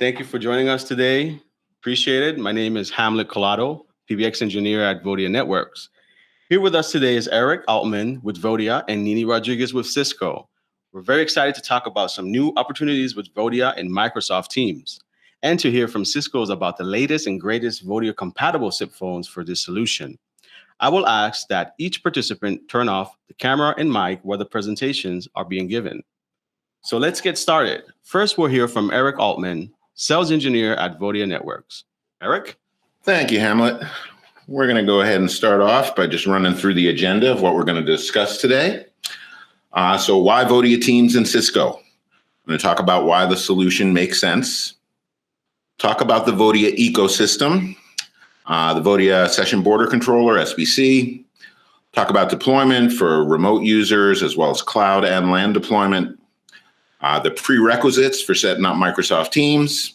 Thank you for joining us today. Appreciate it. My name is Hamlet Collado, PBX engineer at Vodia Networks. Here with us today is Eric Altman with Vodia and Nini Rodriguez with Cisco. We're very excited to talk about some new opportunities with Vodia and Microsoft Teams, and to hear from Cisco's about the latest and greatest Vodia compatible SIP phones for this solution. I will ask that each participant turn off the camera and mic while the presentations are being given. So let's get started. First, we'll hear from Eric Altman, sales engineer at Vodia Networks. Eric? Thank you, Hamlet. We're going to go ahead and start off by just running through the agenda of what we're going to discuss today. So why Vodia Teams and Cisco? I'm going to talk about why the solution makes sense. Talk about the Vodia ecosystem, the Vodia Session Border Controller, SBC. Talk about deployment for remote users as well as cloud and LAN deployment. The prerequisites for setting up Microsoft Teams.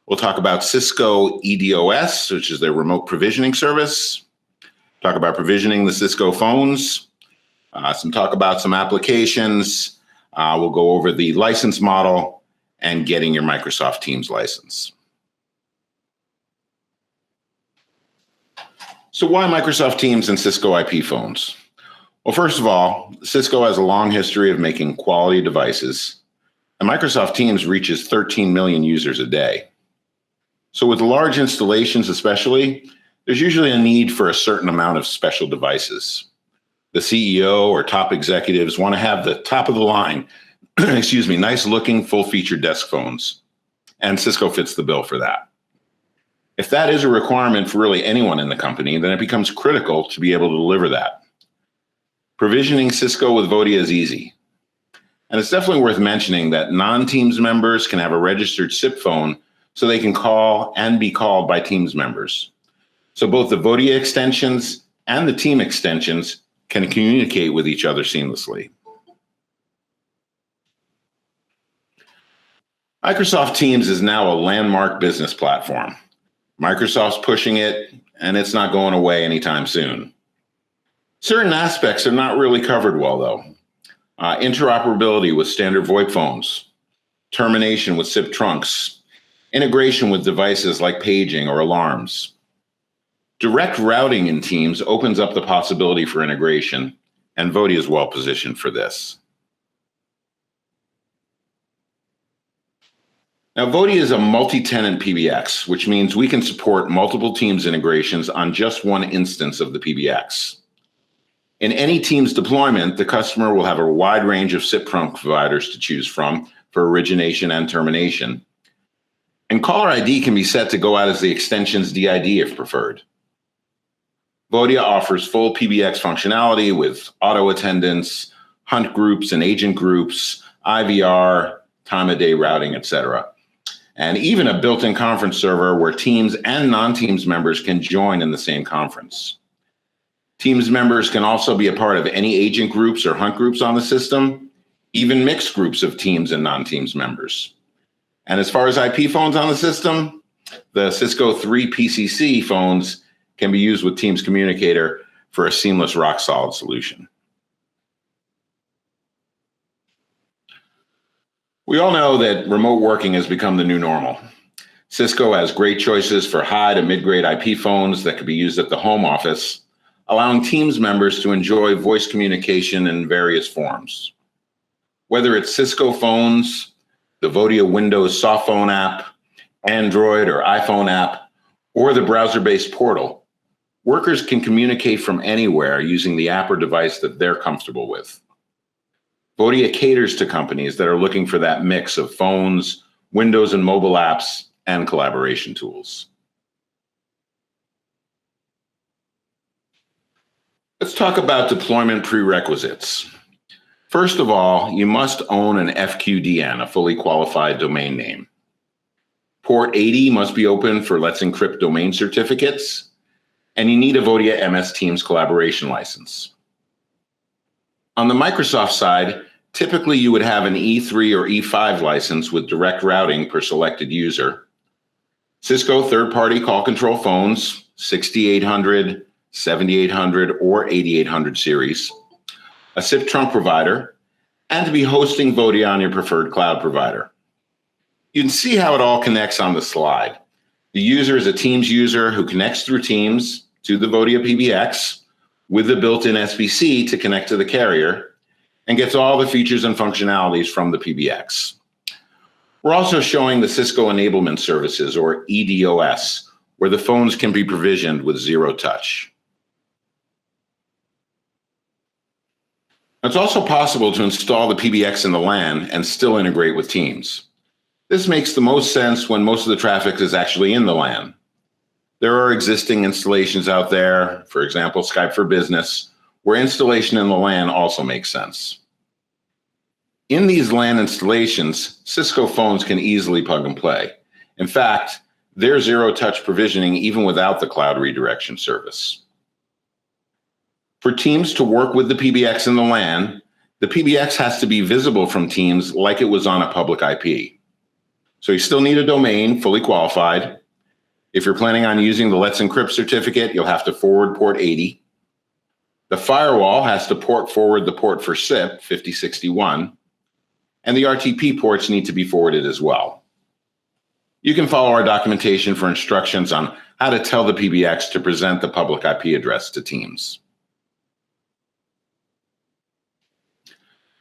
We'll talk about Cisco EDOS, which is their remote provisioning service. Talk about provisioning the Cisco phones. Talk about some applications. We'll go over the license model and getting your Microsoft Teams license. So why Microsoft Teams and Cisco IP phones? Well, first of all, Cisco has a long history of making quality devices, and Microsoft Teams reaches 13 million users a day. So with large installations especially, there's usually a need for a certain amount of special devices. The CEO or top executives want to have the top of the line, nice looking full featured desk phones. And Cisco fits the bill for that. If that is a requirement for really anyone in the company, then it becomes critical to be able to deliver that. Provisioning Cisco with Vodia is easy. And it's definitely worth mentioning that non-Teams members can have a registered SIP phone so they can call and be called by Teams members. So both the Vodia extensions and the team extensions can communicate with each other seamlessly. Microsoft Teams is now a landmark business platform. Microsoft's pushing it, and it's not going away anytime soon. Certain aspects are not really covered well, though. Interoperability with standard VoIP phones, termination with SIP trunks, integration with devices like paging or alarms. Direct routing in Teams opens up the possibility for integration, and Vodia is well positioned for this. Now, Vodia is a multi-tenant PBX, which means we can support multiple Teams integrations on just one instance of the PBX. In any Teams deployment, the customer will have a wide range of SIP trunk providers to choose from for origination and termination. And caller ID can be set to go out as the extension's DID if preferred. Vodia offers full PBX functionality with auto attendance, hunt groups and agent groups, IVR, time of day routing, etc. And even a built-in conference server where Teams and non-Teams members can join in the same conference. Teams members can also be a part of any agent groups or hunt groups on the system, even mixed groups of Teams and non-Teams members. And as far as IP phones on the system, the Cisco 3 PCC phones can be used with Teams Communicator for a seamless rock-solid solution. We all know that remote working has become the new normal. Cisco has great choices for high to mid-grade IP phones that can be used at the home office, allowing Teams members to enjoy voice communication in various forms. Whether it's Cisco phones, the Vodia Windows soft phone app, Android or iPhone app, or the browser-based portal, workers can communicate from anywhere using the app or device that they're comfortable with. Vodia caters to companies that are looking for that mix of phones, Windows and mobile apps, and collaboration tools. Let's talk about deployment prerequisites. First of all, you must own an FQDN, a fully qualified domain name. Port 80 must be open for Let's Encrypt domain certificates, and you need a Vodia MS Teams collaboration license. On the Microsoft side, typically you would have an E3 or E5 license with direct routing per selected user. Cisco third-party call control phones, 6800, 7800, or 8800 series, a SIP trunk provider, and to be hosting Vodia on your preferred cloud provider. You can see how it all connects on the slide. The user is a Teams user who connects through Teams to the Vodia PBX with the built-in SBC to connect to the carrier and gets all the features and functionalities from the PBX. We're also showing the Cisco Enablement Services, or EDOS, where the phones can be provisioned with zero touch. It's also possible to install the PBX in the LAN and still integrate with Teams. This makes the most sense when most of the traffic is actually in the LAN. There are existing installations out there, for example, Skype for Business, where installation in the LAN also makes sense. In these LAN installations, Cisco phones can easily plug and play. In fact, they're zero-touch provisioning even without the cloud redirection service. For Teams to work with the PBX in the LAN, the PBX has to be visible from Teams like it was on a public IP. So you still need a domain fully qualified. If you're planning on using the Let's Encrypt certificate, you'll have to forward port 80. The firewall has to port forward the port for SIP 5061, and the RTP ports need to be forwarded as well. You can follow our documentation for instructions on how to tell the PBX to present the public IP address to Teams.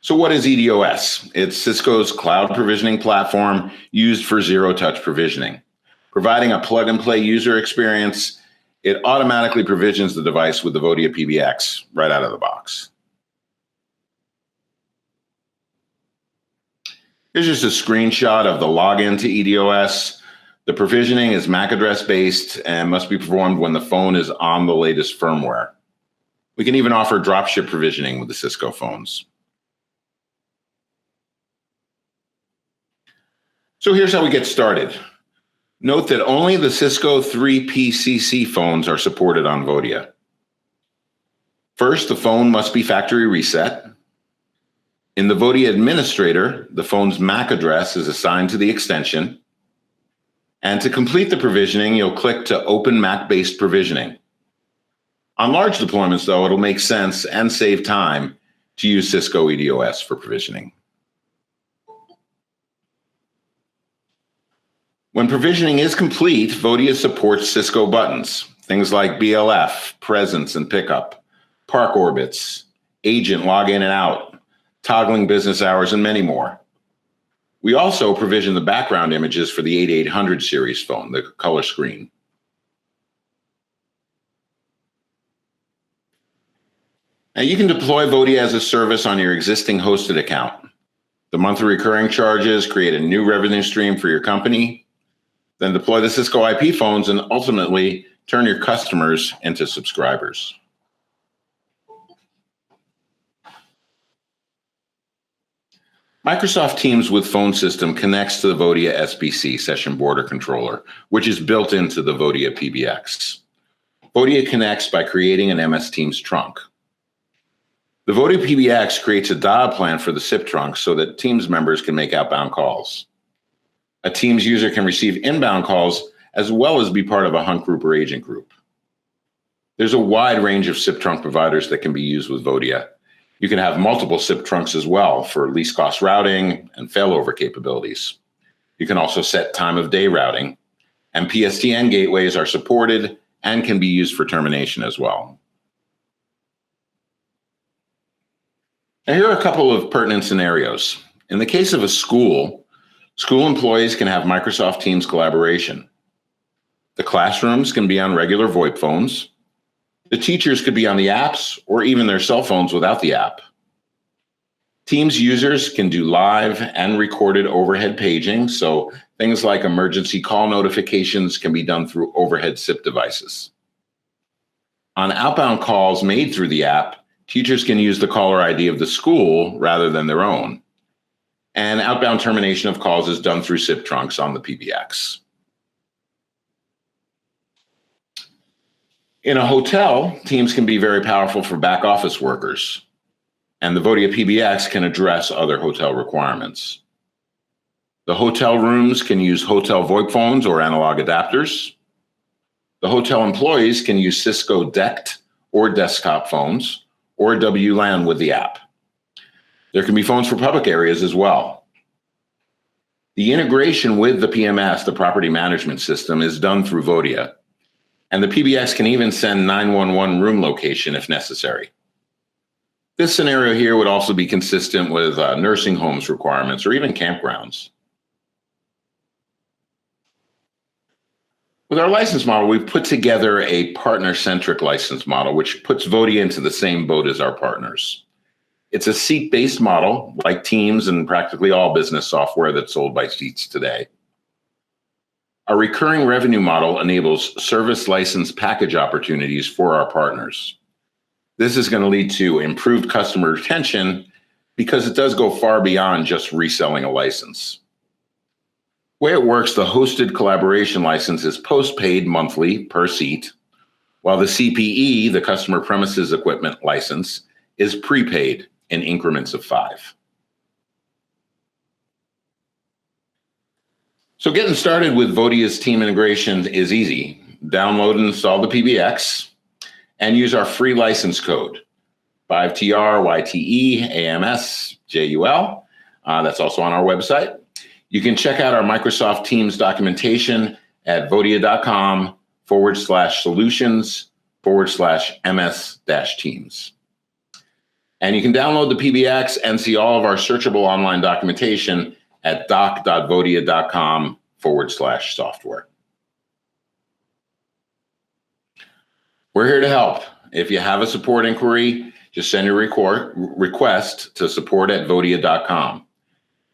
So what is EDOS? It's Cisco's cloud provisioning platform used for zero-touch provisioning. Providing a plug-and-play user experience, it automatically provisions the device with the Vodia PBX right out of the box. Here's just a screenshot of the login to EDOS. The provisioning is MAC address based and must be performed when the phone is on the latest firmware. We can even offer dropship provisioning with the Cisco phones. So here's how we get started. Note that only the Cisco 3PCC phones are supported on Vodia. First, the phone must be factory reset. In the Vodia administrator, the phone's MAC address is assigned to the extension. And to complete the provisioning, you'll click to Open MAC-based provisioning. On large deployments, though, it'll make sense and save time to use Cisco EDOS for provisioning. When provisioning is complete, Vodia supports Cisco buttons, things like BLF, presence and pickup, park orbits, agent log in and out, toggling business hours, and many more. We also provision the background images for the 8800 series phone, the color screen. Now you can deploy Vodia as a service on your existing hosted account. The monthly recurring charges create a new revenue stream for your company. Then deploy the Cisco IP phones and ultimately turn your customers into subscribers. Microsoft Teams with Phone System connects to the Vodia SBC Session Border Controller, which is built into the Vodia PBX. Vodia connects by creating an MS Teams trunk. The Vodia PBX creates a dial plan for the SIP trunk so that Teams members can make outbound calls. A Teams user can receive inbound calls as well as be part of a hunt group or agent group. There's a wide range of SIP trunk providers that can be used with Vodia. You can have multiple SIP trunks as well for least cost routing and failover capabilities. You can also set time of day routing, and PSTN gateways are supported and can be used for termination as well. Now, here are a couple of pertinent scenarios. In the case of a school employees can have Microsoft Teams collaboration. The classrooms can be on regular VoIP phones. The teachers could be on the apps or even their cell phones without the app. Teams users can do live and recorded overhead paging, so things like emergency call notifications can be done through overhead SIP devices. On outbound calls made through the app, teachers can use the caller ID of the school rather than their own. And outbound termination of calls is done through SIP trunks on the PBX. In a hotel, Teams can be very powerful for back office workers, and the Vodia PBX can address other hotel requirements. The hotel rooms can use hotel VoIP phones or analog adapters. The hotel employees can use Cisco DECT or desktop phones or WLAN with the app. There can be phones for public areas as well. The integration with the PMS, the property management system, is done through Vodia, and the PBX can even send 911 room location if necessary. This scenario here would also be consistent with nursing homes requirements or even campgrounds. With our license model, we've put together a partner-centric license model, which puts Vodia into the same boat as our partners. It's a seat-based model, like Teams and practically all business software that's sold by seats today. Our recurring revenue model enables service license package opportunities for our partners. This is going to lead to improved customer retention because it does go far beyond just reselling a license. The way it works, the hosted collaboration license is post-paid monthly per seat, while the CPE, the customer premises equipment license, is prepaid in increments of 5. So getting started with Vodia's team integration is easy. Download and install the PBX and use our free license code, 5TRYTEAMSJUL. That's also on our website. You can check out our Microsoft Teams documentation at vodia.com/solutions/MS-Teams. And you can download the PBX and see all of our searchable online documentation at doc.vodia.com/software. We're here to help. If you have a support inquiry, just send your request to support@vodia.com.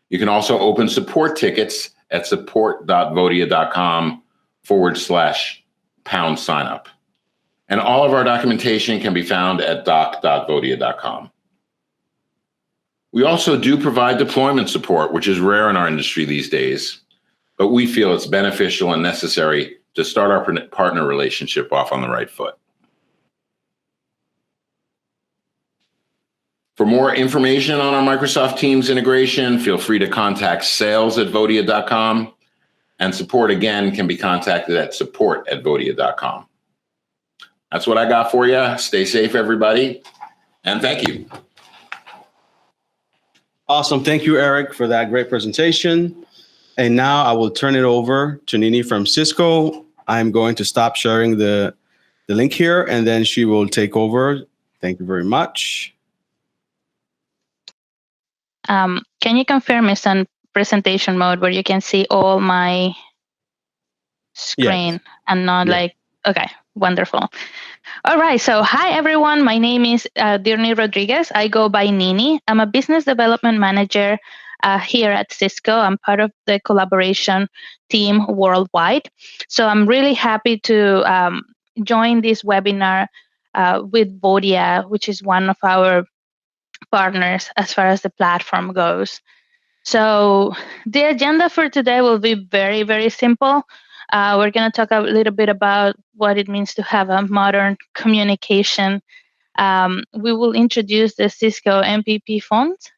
You can also open support tickets at support.vodia.com/pound signup. And all of our documentation can be found at doc.vodia.com. We also do provide deployment support, which is rare in our industry these days, but we feel it's beneficial and necessary to start our partner relationship off on the right foot. For more information on our Microsoft Teams integration, feel free to contact sales@vodia.com, and support again can be contacted at support@vodia.com. That's what I got for you. Stay safe, everybody, and thank you. Awesome. Thank you, Eric, for that great presentation. And now I will turn it over to Nini from Cisco. I'm going to stop sharing the link here, and then she will take over. Thank you very much. Can you confirm it's on presentation mode where you can see all my screen and not okay, wonderful. All right, so hi everyone. My name is Dirny Rodriguez. I go by Nini. I'm a business development manager here at Cisco. I'm part of the collaboration team worldwide. So I'm really happy to join this webinar with Vodia, which is one of our partners as far as the platform goes. So the agenda for today will be very, very simple. We're going to talk a little bit about what it means to have a modern communication. We will introduce the Cisco MPP phones.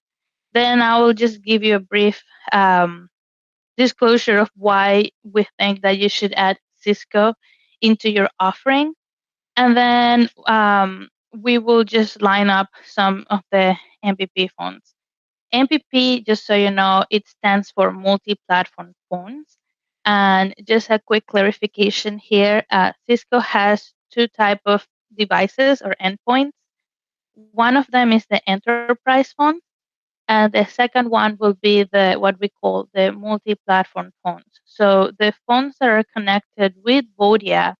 Then I will just give you a brief disclosure of why we think that you should add Cisco into your offering. And then we will just line up some of the MPP phones. MPP, just so you know, it stands for multi-platform phones. And just a quick clarification here, Cisco has 2 types of devices or endpoints. One of them is the enterprise phone, and the second one will be the what we call the multi-platform phones. So the phones that are connected with Vodia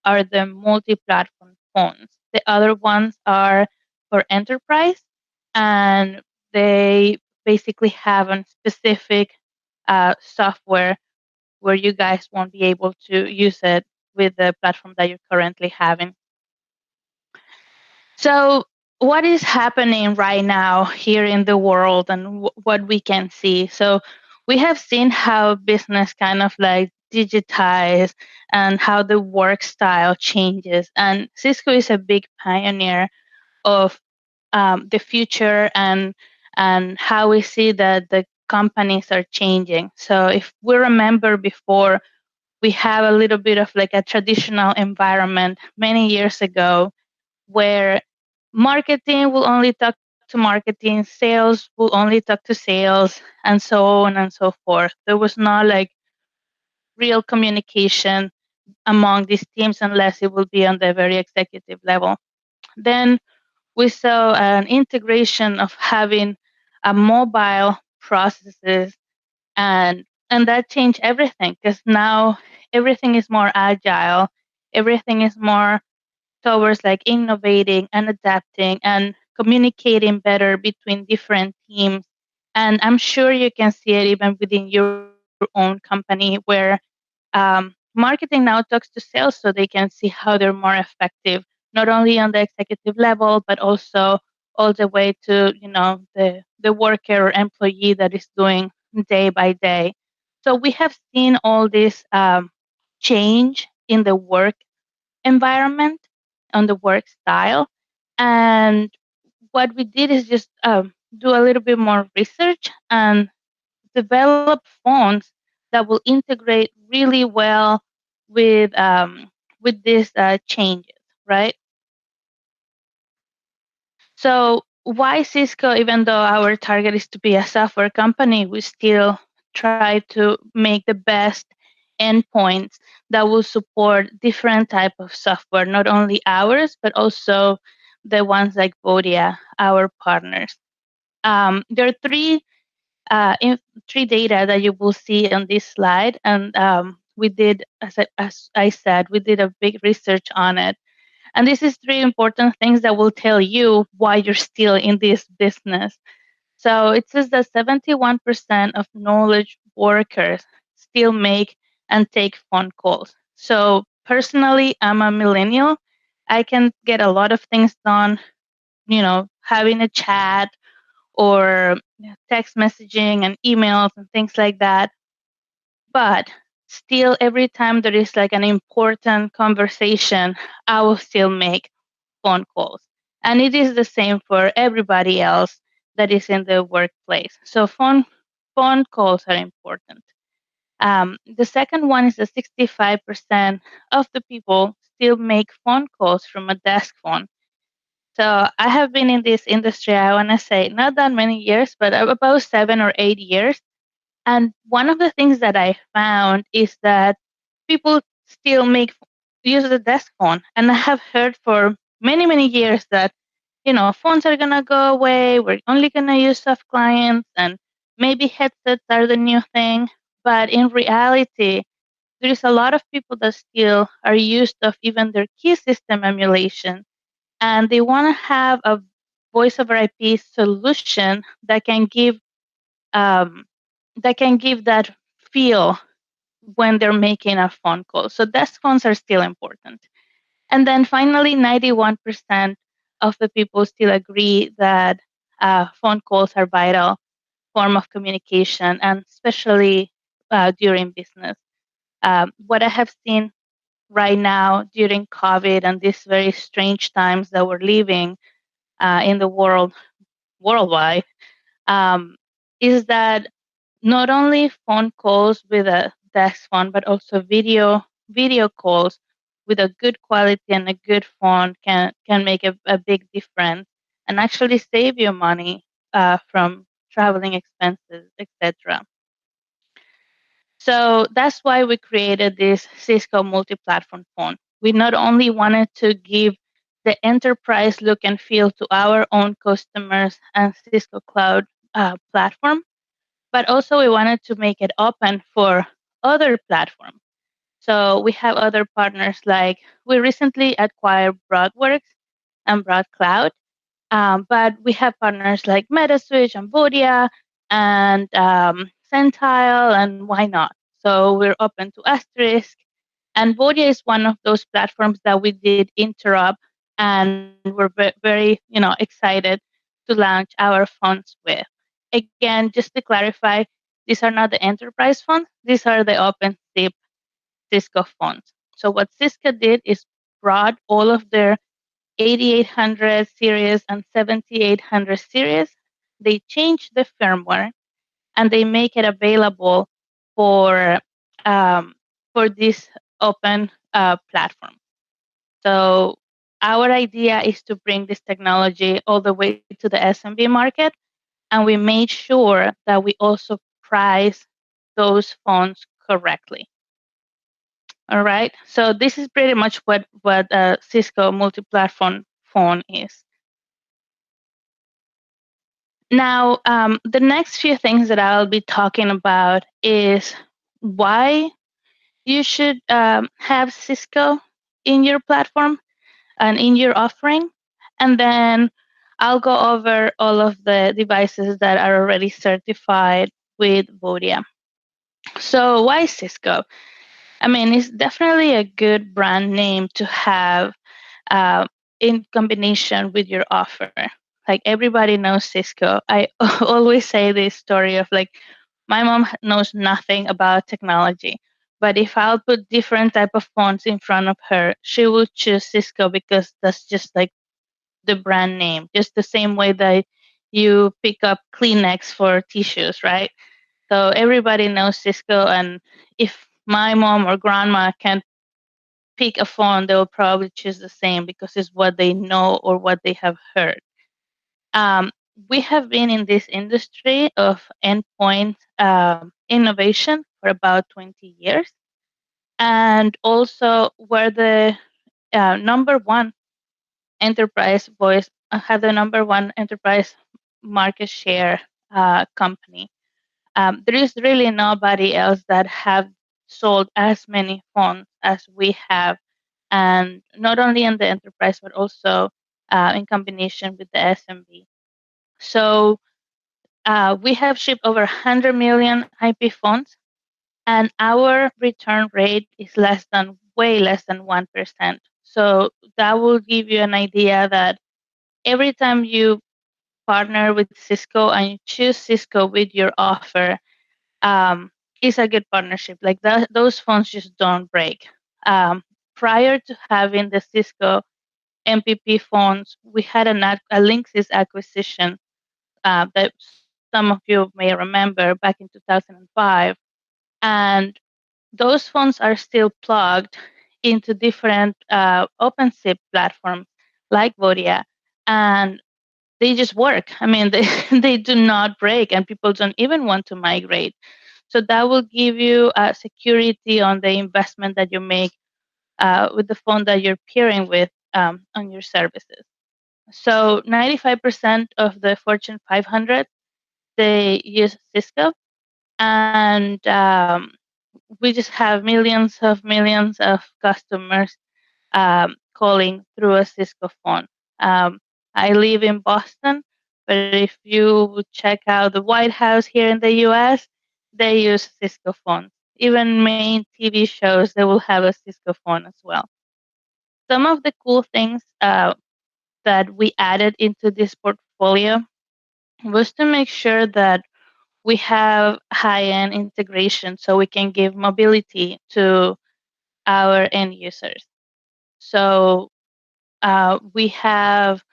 are the multi-platform phones. The other ones are for enterprise, and they basically have a specific software where you guys won't be able to use it with the platform that you're currently having. So what is happening right now here in the world and what we can see? So we have seen how business kind of like digitize and how the work style changes. And Cisco is a big pioneer of the future and how we see that the companies are changing. So if we remember before, we have a little bit of like a traditional environment many years ago where marketing will only talk to marketing, sales will only talk to sales, and so on and so forth. There was not like real communication among these teams unless it will be on the very executive level. Then we saw an integration of having a mobile processes, and that changed everything because now everything is more agile, everything is more towards like innovating and adapting and communicating better between different teams. And I'm sure you can see it even within your own company where marketing now talks to sales so they can see how they're more effective, not only on the executive level, but also all the way to, the worker or employee that is doing day by day. So we have seen all this change in the work environment, on the work style. And what we did is just do a little bit more research and develop phones that will integrate really well with these changes, right? So why Cisco? Even though our target is to be a software company, we still try to make the best endpoints that will support different type of software, not only ours but also the ones like Vodia, our partners. There are three data that you will see on this slide, and we did, as I said, we did a big research on it. And this is three important things that will tell you why you're still in this business. So it says that 71% of knowledge workers still make and take phone calls. So personally, I'm a millennial. I can get a lot of things done, having a chat or text messaging and emails and things like that. But still, every time there is like an important conversation, I will still make phone calls. And it is the same for everybody else that is in the workplace. So phone calls are important. The second one is that 65% of the people still make phone calls from a desk phone. So I have been in this industry, I want to say, not that many years, but about 7 or 8 years. And one of the things that I found is that people still use the desk phone. And I have heard for many, many years that, phones are gonna go away. We're only gonna use soft clients and maybe headsets are the new thing. But in reality, there is a lot of people that still are used of even their key system emulation, and they want to have a voice over IP solution um, that can give that feel when they're making a phone call. So desk phones are still important. And then finally, 91% of the people still agree that phone calls are vital form of communication, and especially during business. What I have seen right now during COVID and these very strange times that we're living in the worldwide, um, is that not only phone calls with a desk phone, but also video calls with a good quality and a good phone can make a big difference and actually save you money from traveling expenses, etc. So that's why we created this Cisco multi-platform phone. We not only wanted to give the enterprise look and feel to our own customers and Cisco Cloud platform, but also we wanted to make it open for other platforms. So we have other partners like we recently acquired Broadworks and BroadCloud, but we have partners like Metaswitch and Vodia and Centile and why not? So we're open to Asterisk. And Vodia is one of those platforms that we did interrupt and we're very, excited to launch our funds with. Again, just to clarify, these are not the enterprise funds. These are the open SIP Cisco funds. So what Cisco did is brought all of their 8800 series and 7800 series. They changed the firmware and they make it available for um, for this open platform. So our idea is to bring this technology all the way to the SMB market, and we made sure that we also price those phones correctly. All right. So this is pretty much what a Cisco multi-platform phone is. Now, the next few things that I'll be talking about is why you should have Cisco in your platform and in your offering. And then I'll go over all of the devices that are already certified with Vodia. So why Cisco? I mean, it's definitely a good brand name to have in combination with your offer. Like everybody knows Cisco. I always say this story of like my mom knows nothing about technology, but if I'll put different type of phones in front of her, she will choose Cisco because that's just like the brand name, just the same way that you pick up Kleenex for tissues, right? So everybody knows Cisco, and if my mom or grandma can pick a phone, they will probably choose the same because it's what they know or what they have heard. Um, we have been in this industry of endpoint innovation for about 20 years. And also, we're the number one enterprise voice, have the number one enterprise market share company. There is really nobody else that have sold as many phones as we have, and not only in the enterprise but also in combination with the SMB. So we have shipped over 100 million IP phones, and our return rate is way less than 1%. So that will give you an idea that every time you partner with Cisco and you choose Cisco with your offer, it's a good partnership. Like those phones just don't break. Um, Prior to having the Cisco MPP phones, we had a Linksys acquisition that some of you may remember back in 2005. And those phones are still plugged into different OpenSIP platforms like Vodia, and they just work. I mean, they, they do not break, and people don't even want to migrate. So that will give you security on the investment that you make with the phone that you're pairing with on your services. So 95% of the Fortune 500, they use Cisco, and we just have millions of customers calling through a Cisco phone. Um, I live in Boston, but if you would check out the White House here in the US, they use Cisco phones. Even main TV shows, they will have a Cisco phone as well. Some of the cool things that we added into this portfolio was to make sure that we have high-end integration so we can give mobility to our end users. So we have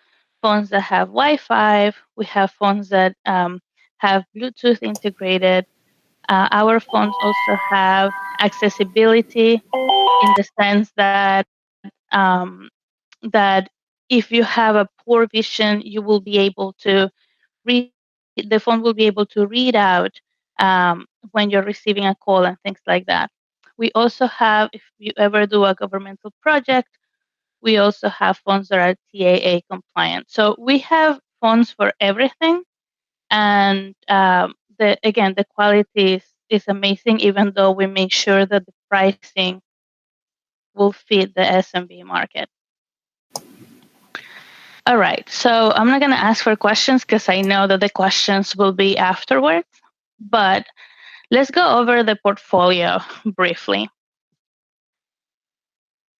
phones that have Wi-Fi. We have phones that have Bluetooth integrated. Our phones also have accessibility in the sense that if you have a poor vision, you will be able to read. The phone will be able to read out when you're receiving a call and things like that. We also have, if you ever do a governmental project, we also have phones that are TAA compliant. So we have phones for everything, and the quality is amazing. Even though we make sure that the pricing will fit the SMB market. All right, so I'm not going to ask for questions because I know that the questions will be afterwards, but let's go over the portfolio briefly.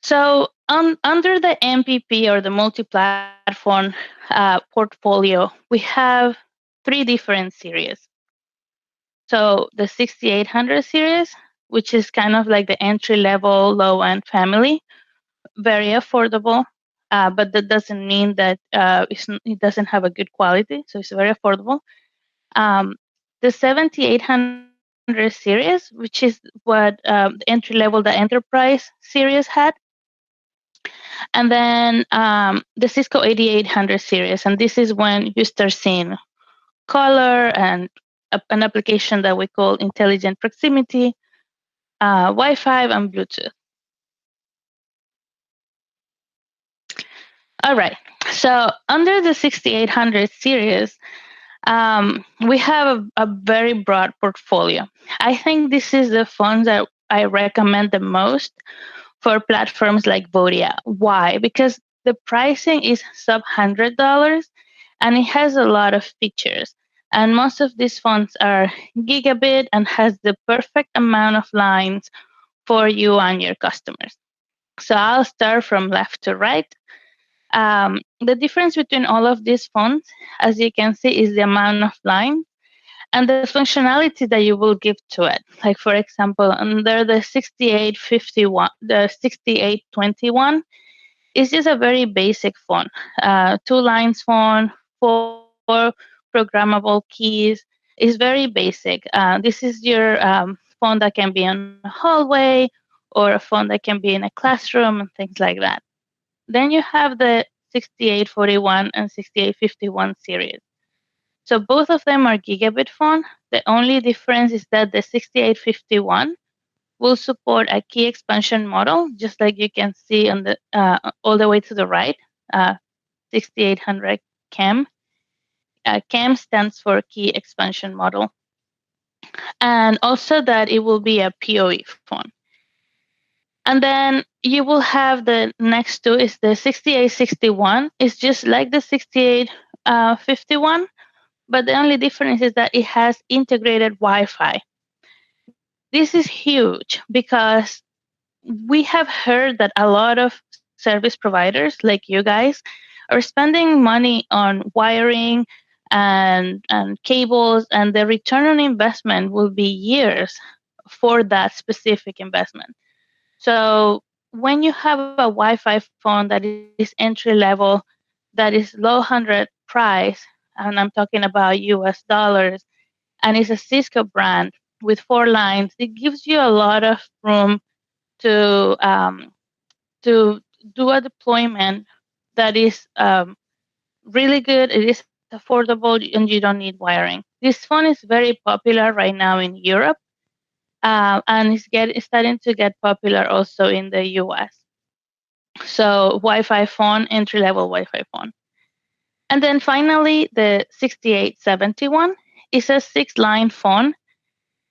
So under the MPP or the multi-platform portfolio, we have three different series. So the 6800 series, which is kind of like the entry-level, low-end family, very affordable, but that doesn't mean that it doesn't have a good quality. So it's very affordable. The 7800 series, which is what the entry level, the enterprise series had, And then the Cisco 8800 series, and this is when you start seeing color and an application that we call intelligent proximity, Wi-Fi, and Bluetooth. All right. So under the 6800 series, we have a very broad portfolio. I think this is the phone that I recommend the most for platforms like Vodia. Why? Because the pricing is sub $100 and it has a lot of features. And most of these phones are gigabit and has the perfect amount of lines for you and your customers. So I'll start from left to right. The difference between all of these phones, as you can see, is the amount of lines and the functionality that you will give to it. Like for example, under the 6851, the 6821 is just a very basic phone, two lines phone, four programmable keys. It's very basic. This is your phone that can be in a hallway or a phone that can be in a classroom and things like that. Then you have the 6841 and 6851 series. So both of them are gigabit phone. The only difference is that the 6851 will support a key expansion model, just like you can see on the all the way to the right, uh, 6800 CAM. CAM stands for key expansion model, and also that it will be a PoE phone. And then you will have the next two is the 6861. It's just like the 6851, but the only difference is that it has integrated Wi-Fi. This is huge because we have heard that a lot of service providers like you guys are spending money on wiring and cables, and the return on investment will be years for that specific investment. So when you have a Wi-Fi phone that is entry level, that is low hundred price, and I'm talking about US dollars, and it's a Cisco brand with four lines, it gives you a lot of room to to do a deployment that is really good. It is affordable, and you don't need wiring. This phone is very popular right now in Europe, and it's starting to get popular also in the US. So Wi-Fi phone, entry level Wi-Fi phone. And then finally, the 6871 is a six-line phone.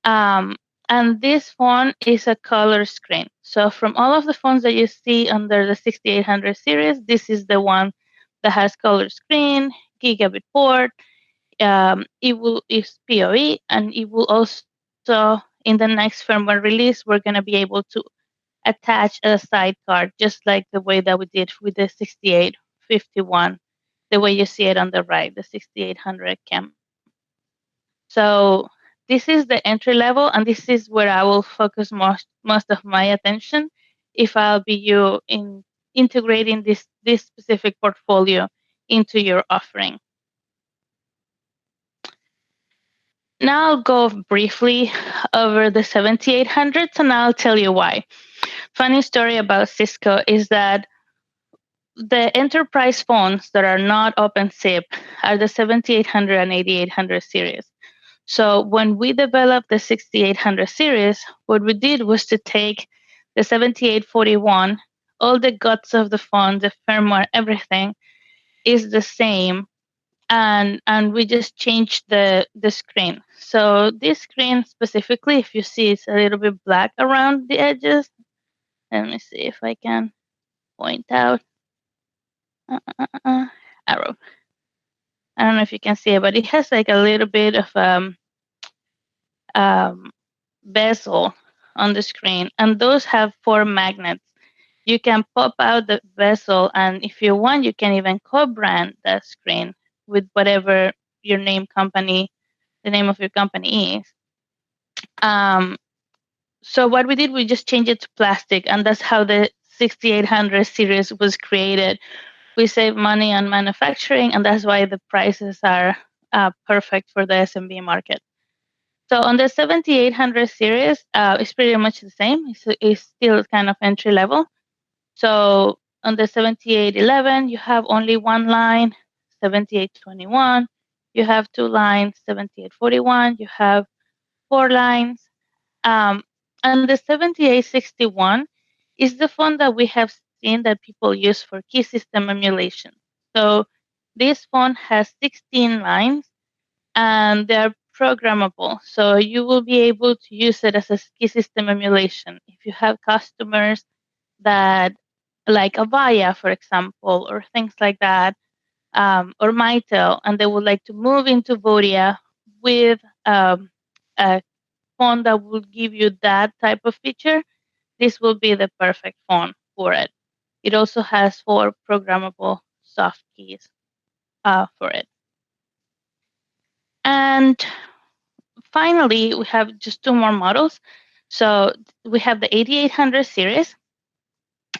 Um, and this phone is a color screen. So from all of the phones that you see under the 6800 series, this is the one that has color screen, gigabit port. It's PoE, and it will also in the next firmware release, we're going to be able to attach a sidecar, just like the way that we did with the 6851, the way you see it on the right, the 6800 CAM. So this is the entry level, and this is where I will focus most of my attention if I'll be you in integrating this specific portfolio into your offering. Now I'll go briefly over the 7800s, and I'll tell you why. Funny story about Cisco is that the enterprise phones that are not OpenSIP are the 7800 and 8800 series. So when we developed the 6800 series, what we did was to take the 7841, all the guts of the phone, the firmware, everything is the same, and we just changed the screen. So this screen specifically, if you see, it's a little bit black around the edges. Let me see if I can point out. Arrow. I don't know if you can see it, but it has like a little bit of um, bezel on the screen, and those have four magnets. You can pop out the bezel, and if you want, you can even co-brand that screen with whatever your the name of your company is. Um, so what we did, we just changed it to plastic, and that's how the 6800 series was created. We save money on manufacturing, and that's why the prices are perfect for the SMB market. So on the 7800 series, it's pretty much the same. It's still kind of entry level. So on the 7811, you have only one line. 7821, you have two lines. 7841, you have four lines. Um, and the 7861 is the phone that we have seen that people use for key system emulation. So this phone has 16 lines and they're programmable. So you will be able to use it as a key system emulation. If you have customers that like Avaya, for example, or things like that, or Mitel, and they would like to move into Vodia with a phone that will give you that type of feature, this will be the perfect phone for it. It also has 4 programmable soft keys for it. And finally, we have just 2 more models. So we have the 8800 series,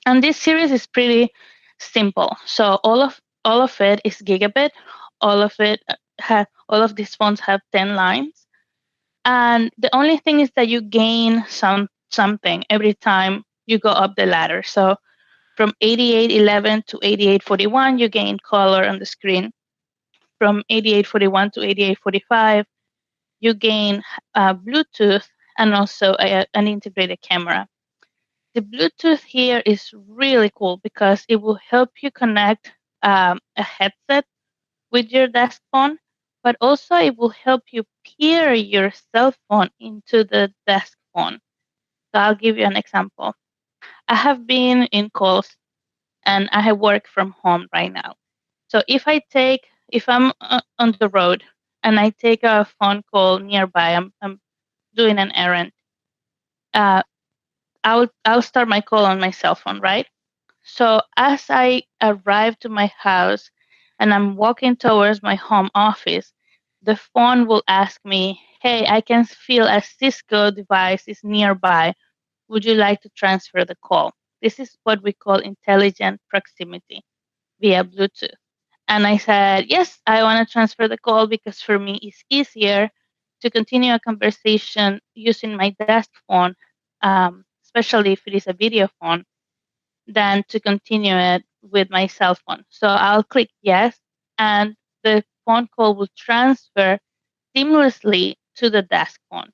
and this series is pretty simple. So all of it is gigabit. All of these phones have 10 lines, and the only thing is that you gain something every time you go up the ladder. So from 8811 to 8841, you gain color on the screen. From 8841 to 8845, you gain Bluetooth and also an integrated camera. The Bluetooth here is really cool because it will help you connect a headset with your desk phone, but also it will help you pair your cell phone into the desk phone. So I'll give you an example. I have been in calls and I have work from home right now. So if I'm on the road and I take a phone call nearby, I'm doing an errand, uh, I'll start my call on my cell phone, right? So as I arrive to my house and I'm walking towards my home office, the phone will ask me, "Hey, I can feel a Cisco device is nearby. Would you like to transfer the call?" This is what we call intelligent proximity via Bluetooth. And I said, yes, I want to transfer the call because for me it's easier to continue a conversation using my desk phone, especially if it is a video phone, than to continue it with my cell phone. So I'll click yes, and the phone call will transfer seamlessly to the desk phone.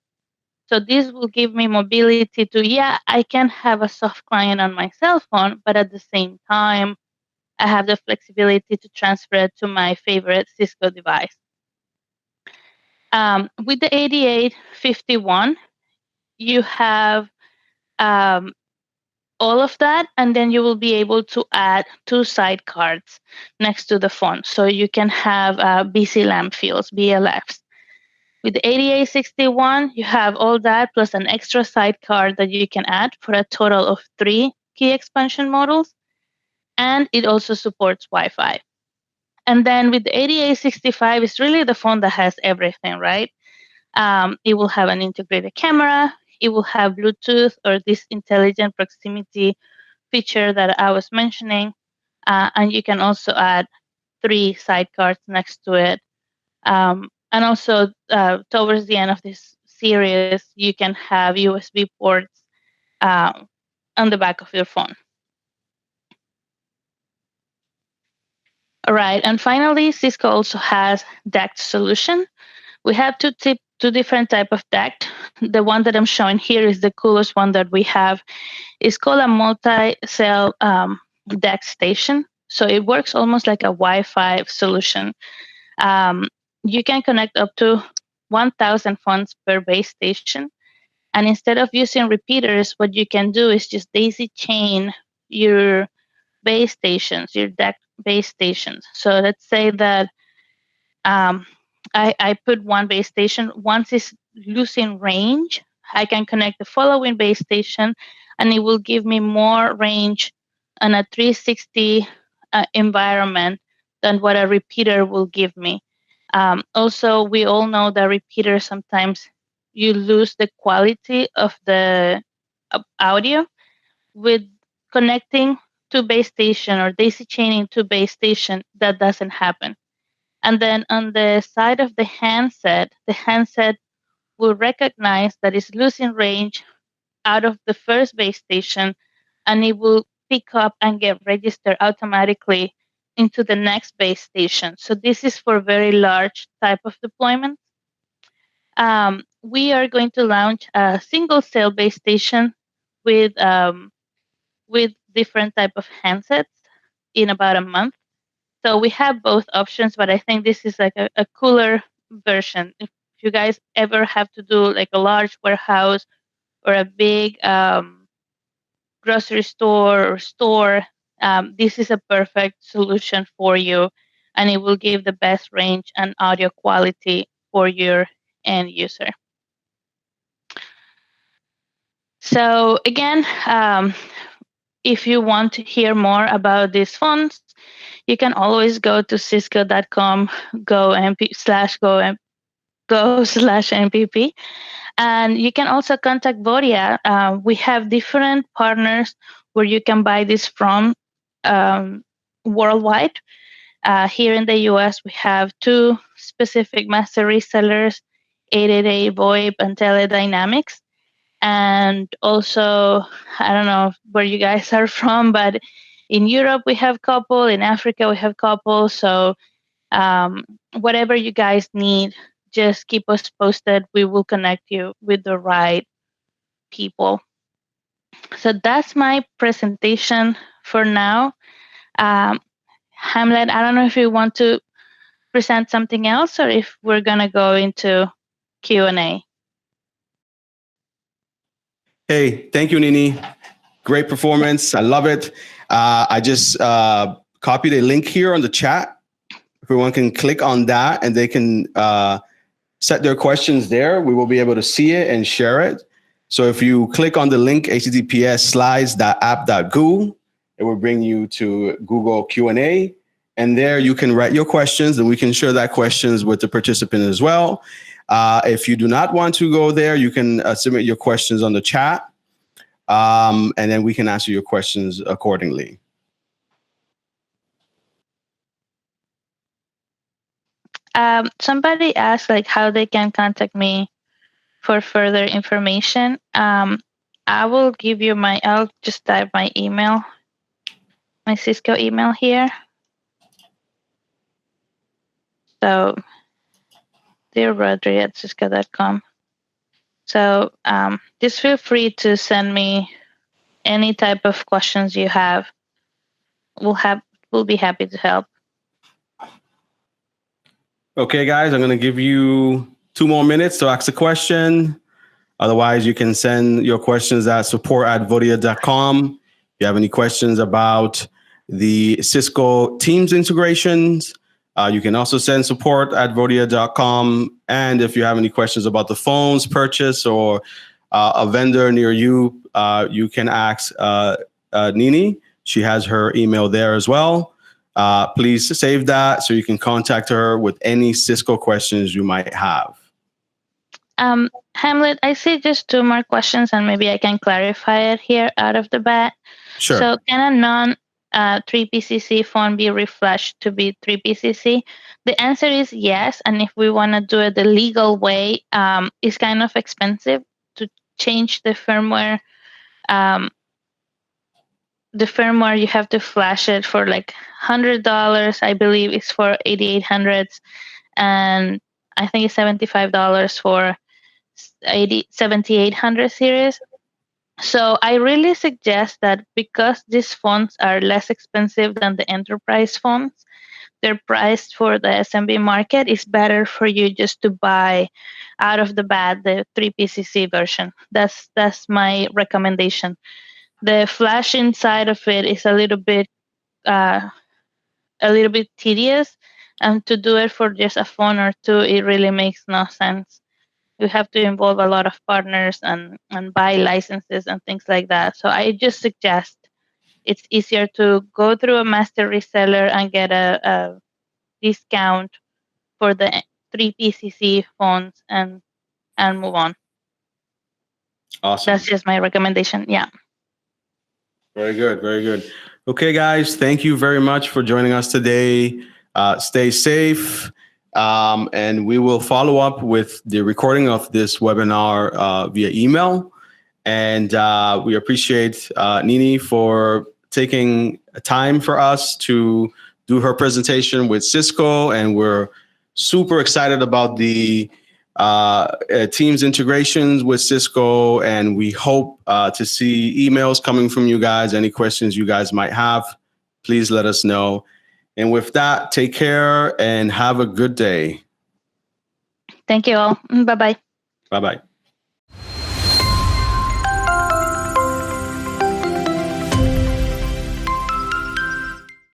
So this will give me mobility to, yeah, I can have a soft client on my cell phone, but at the same time, I have the flexibility to transfer it to my favorite Cisco device. With the 8851, you have all of that, and then you will be able to add 2 sidecards next to the phone. So you can have BC lamp fields, BLFs. With the 8861, you have all that plus an extra sidecar that you can add for a total of 3 key expansion models. And it also supports Wi-Fi. And then with the 8865, it's really the phone that has everything, right? It will have an integrated camera. It will have Bluetooth or this intelligent proximity feature that I was mentioning. And you can also add 3 sidecars next to it. And also, towards the end of this series, you can have USB ports on the back of your phone. All right, and finally, Cisco also has DACT solution. We have two different type of DACT. The one that I'm showing here is the coolest one that we have. It's called a multi-cell DACT station. So it works almost like a Wi-Fi solution. You can connect up to 1,000 phones per base station. And instead of using repeaters, what you can do is just daisy chain your base stations, your DACT base stations. So let's say that I put one base station. Once it's losing range, I can connect the following base station and it will give me more range on a 360 environment than what a repeater will give me. Also, we all know that repeaters sometimes you lose the quality of the audio. With connecting to base station or daisy chaining to base station, that doesn't happen. And then on the side of the handset will recognize that it's losing range out of the first base station, and it will pick up and get registered automatically into the next base station. So this is for very large type of deployment. We are going to launch a single cell base station with different type of handsets in about a month. So we have both options, but I think this is like a cooler version. If you guys ever have to do like a large warehouse or a big grocery store or store, this is a perfect solution for you, and it will give the best range and audio quality for your end user. So again, if you want to hear more about these phones, you can always go to cisco.com, go/MPP, and you can also contact Vodia. We have different partners where you can buy this from worldwide. Here in the US, we have 2 specific master resellers, 888 VoIP and Teledynamics. And also, I don't know where you guys are from, but in Europe we have couple, in Africa we have couple. So whatever you guys need, just keep us posted. We will connect you with the right people. So that's my presentation for now. Hamlet, I don't know if you want to present something else or if we're gonna go into Q&A. Hey, thank you, Nini. Great performance. I love it. I just copied a link here on the chat. Everyone can click on that and they can set their questions there. We will be able to see it and share it. So if you click on the link, https://slides.app.goo, it will bring you to Google Q&A. And there you can write your questions and we can share that questions with the participant as well. If you do not want to go there, you can submit your questions on the chat. And then we can answer your questions accordingly. Somebody asked like how they can contact me for further information. I will give you I'll just type my email, my Cisco email here. So, dear Rodri at cisco.com. So just feel free to send me any type of questions you have. We'll be happy to help. Okay, guys, I'm going to give you 2 more minutes to ask a question. Otherwise, you can send your questions at support@vodia.com. If you have any questions about the Cisco Teams integrations, you can also send support@vodia.com. And if you have any questions about the phones purchase or a vendor near you, you can ask Nini. She has her email there as well. Please save that so you can contact her with any Cisco questions you might have. Hamlet, I see just 2 more questions and maybe I can clarify it here out of the bat. Sure. So can a non-3PCC phone be refreshed to be 3PCC? The answer is yes. And if we want to do it the legal way, it's kind of expensive to change the firmware. The firmware, you have to flash it for like $100. I believe it's for 8800s. And I think it's $75 for 7800 series. So I really suggest that because these phones are less expensive than the enterprise phones, they're priced for the SMB market. It's better for you just to buy out of the bat the 3PCC version. That's my recommendation. The flash inside of it is a little bit tedious, and to do it for just a phone or 2, it really makes no sense. You have to involve a lot of partners and buy licenses and things like that. So I just suggest it's easier to go through a master reseller and get a discount for the 3PCC phones and move on. Awesome. That's just my recommendation. Yeah. Very good. Very good. Okay, guys, thank you very much for joining us today. Stay safe. And we will follow up with the recording of this webinar via email. And we appreciate Nini for taking time for us to do her presentation with Cisco, and we're super excited about the Teams integrations with Cisco, and we hope to see emails coming from you guys. Any questions you guys might have, please let us know. And with that, take care and have a good day. Thank you all. Bye-bye. Bye-bye.